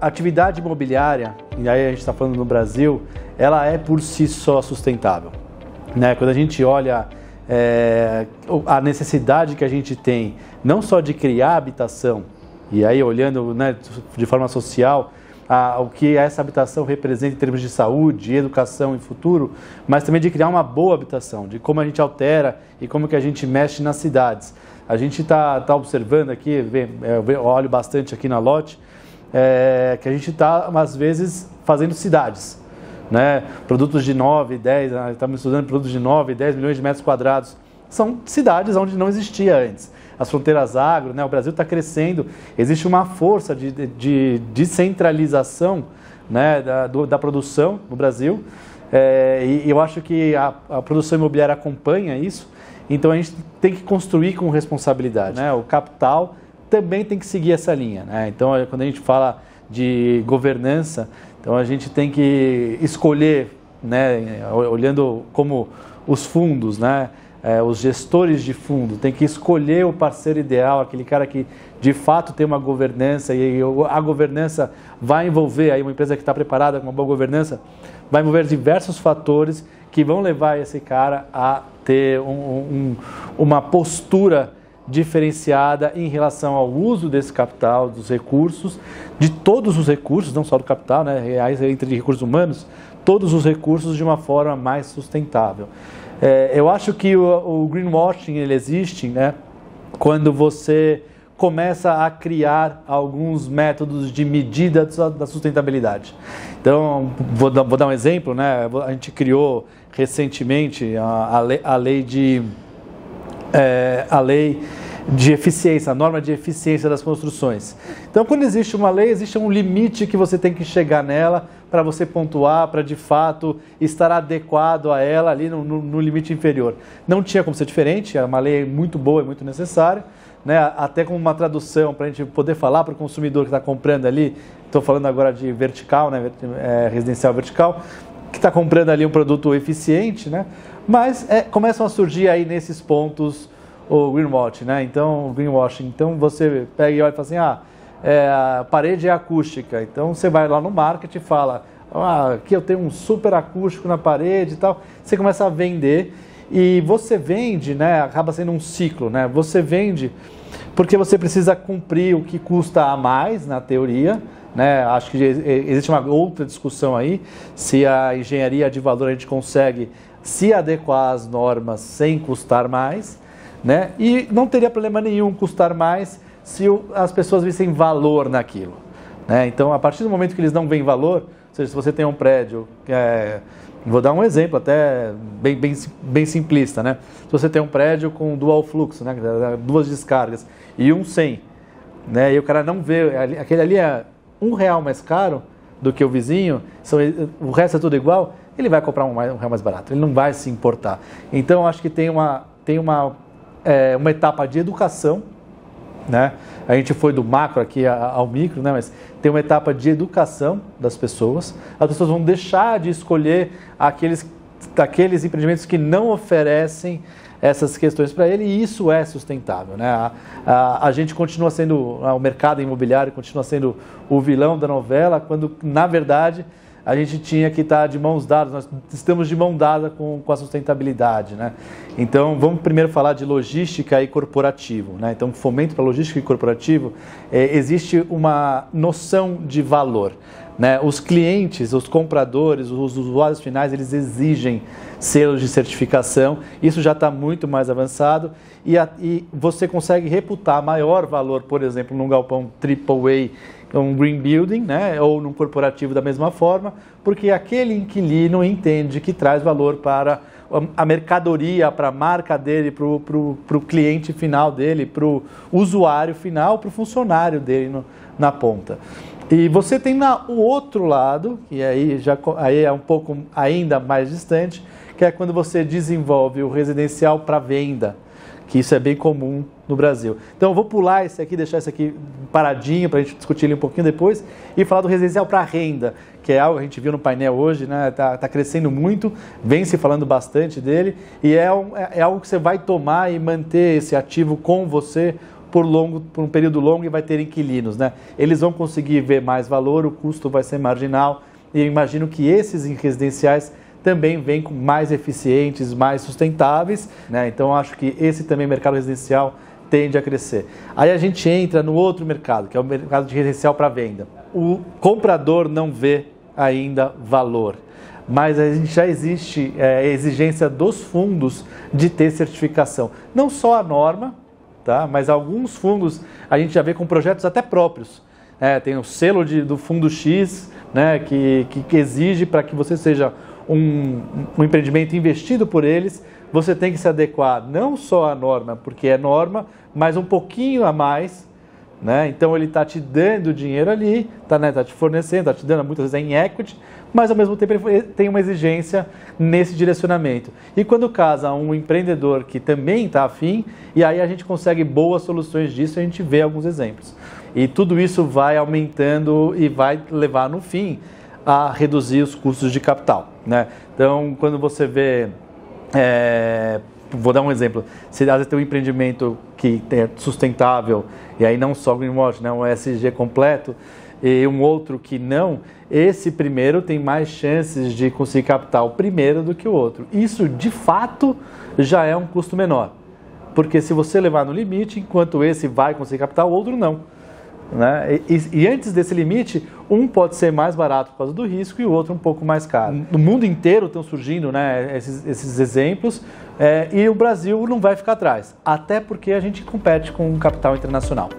a atividade imobiliária, e aí a gente está falando no Brasil, ela é por si só sustentável, né? Quando a gente olha a necessidade que a gente tem, não só de criar habitação, e aí olhando, né, de forma social, o que essa habitação representa em termos de saúde, educação e futuro, mas também de criar uma boa habitação, de como a gente altera e como que a gente mexe nas cidades. A gente está observando aqui, eu olho bastante aqui na Lote, que a gente está, às vezes, fazendo cidades, né? Produtos de 9, 10, estamos estudando produtos de 9, 10 milhões de metros quadrados. São cidades onde não existia antes. As fronteiras agro, né? O Brasil está crescendo, existe uma força de descentralização, né, da produção no Brasil, e eu acho que a produção imobiliária acompanha isso, então a gente tem que construir com responsabilidade, né? O capital também tem que seguir essa linha, né? Então, quando a gente fala de governança, então a gente tem que escolher, né, olhando como os fundos, né, os gestores de fundo, tem que escolher o parceiro ideal, aquele cara que de fato tem uma governança, e a governança vai envolver, aí uma empresa que está preparada com uma boa governança, vai envolver diversos fatores que vão levar esse cara a ter uma postura diferenciada em relação ao uso desse capital, dos recursos, de todos os recursos, não só do capital, né, entre recursos humanos, todos os recursos de uma forma mais sustentável. Eu acho que o greenwashing ele existe, né, quando você começa a criar alguns métodos de medida da sustentabilidade. Então, vou dar um exemplo, né, a gente criou recentemente a lei de eficiência, a norma de eficiência das construções. Então, quando existe uma lei, existe um limite que você tem que chegar nela para você pontuar, para de fato estar adequado a ela ali no limite inferior. Não tinha como ser diferente, é uma lei muito boa e muito necessária, né? Até como uma tradução para a gente poder falar para o consumidor que está comprando ali, estou falando agora de vertical, né? Residencial vertical, que está comprando ali um produto eficiente, né? Mas começam a surgir aí nesses pontos o greenwashing, né? Então, você pega e olha e fala assim, a parede é acústica. Então, você vai lá no marketing e fala, aqui eu tenho um super acústico na parede e tal. Você começa a vender e você vende, né? Acaba sendo um ciclo, né? Você vende porque você precisa cumprir o que custa a mais, na teoria, né? Acho que existe uma outra discussão aí, se a engenharia de valor a gente consegue se adequar às normas sem custar mais, né? E não teria problema nenhum custar mais se as pessoas vissem valor naquilo, né? Então, a partir do momento que eles não veem valor, ou seja, se você tem um prédio, vou dar um exemplo até bem simplista, né? Se você tem um prédio com dual fluxo, né, 2 descargas e um 100, né, e o cara não vê, aquele ali é R$1 mais caro do que o vizinho, o resto é tudo igual, ele vai comprar um real mais barato, ele não vai se importar. Então, acho que tem uma etapa de educação, né? A gente foi do macro aqui ao micro, né? Mas tem uma etapa de educação das pessoas. As pessoas vão deixar de escolher aqueles empreendimentos que não oferecem essas questões para ele, e isso é sustentável, né? A gente continua sendo, o mercado imobiliário continua sendo o vilão da novela, quando na verdade a gente tinha que estar de mãos dadas, nós estamos de mão dada com a sustentabilidade, né? Então, vamos primeiro falar de logística e corporativo, né? Então, fomento para logística e corporativo, existe uma noção de valor, né? Os clientes, os compradores, os usuários finais, eles exigem selos de certificação, isso já está muito mais avançado, e você consegue reputar maior valor, por exemplo, num galpão AAA, um green building, né, ou num corporativo da mesma forma, porque aquele inquilino entende que traz valor para a mercadoria, para a marca dele, para o cliente final dele, para o usuário final, para o funcionário dele na ponta. E você tem o outro lado, que aí é um pouco ainda mais distante, que é quando você desenvolve o residencial para venda, que isso é bem comum no Brasil. Então, eu vou pular esse aqui, deixar esse aqui paradinho para a gente discutir ele um pouquinho depois e falar do residencial para renda, que é algo que a gente viu no painel hoje, né? Tá crescendo muito, vem se falando bastante dele, e é algo que você vai tomar e manter esse ativo com você por um período longo e vai ter inquilinos, né? Eles vão conseguir ver mais valor, o custo vai ser marginal e eu imagino que esses residenciais também vêm com mais eficientes, mais sustentáveis, né? Então acho que esse também mercado residencial tende a crescer. Aí a gente entra no outro mercado, que é o mercado de residencial para venda. O comprador não vê ainda valor, mas já existe exigência dos fundos de ter certificação. Não só a norma, tá? Mas alguns fundos a gente já vê com projetos até próprios. Tem o selo do fundo X, né, que exige para que você seja um empreendimento investido por eles, você tem que se adequar não só à norma, porque é norma, mas um pouquinho a mais, né? Então ele está te dando dinheiro ali, tá te fornecendo, está te dando muitas vezes em equity, mas ao mesmo tempo ele tem uma exigência nesse direcionamento. E quando casa um empreendedor que também está afim, e aí a gente consegue boas soluções disso, a gente vê alguns exemplos. E tudo isso vai aumentando e vai levar no fim a reduzir os custos de capital, né? Então quando você vê, vou dar um exemplo, se às vezes tem um empreendimento que é sustentável, e aí não só greenwash, né, um ESG completo, e um outro que não, esse primeiro tem mais chances de conseguir capital primeiro do que o outro. Isso, de fato, já é um custo menor, porque se você levar no limite, enquanto esse vai conseguir capital, o outro não, né? E antes desse limite, um pode ser mais barato por causa do risco e o outro um pouco mais caro. No mundo inteiro estão surgindo, né, esses exemplos, e o Brasil não vai ficar atrás, até porque a gente compete com um capital internacional.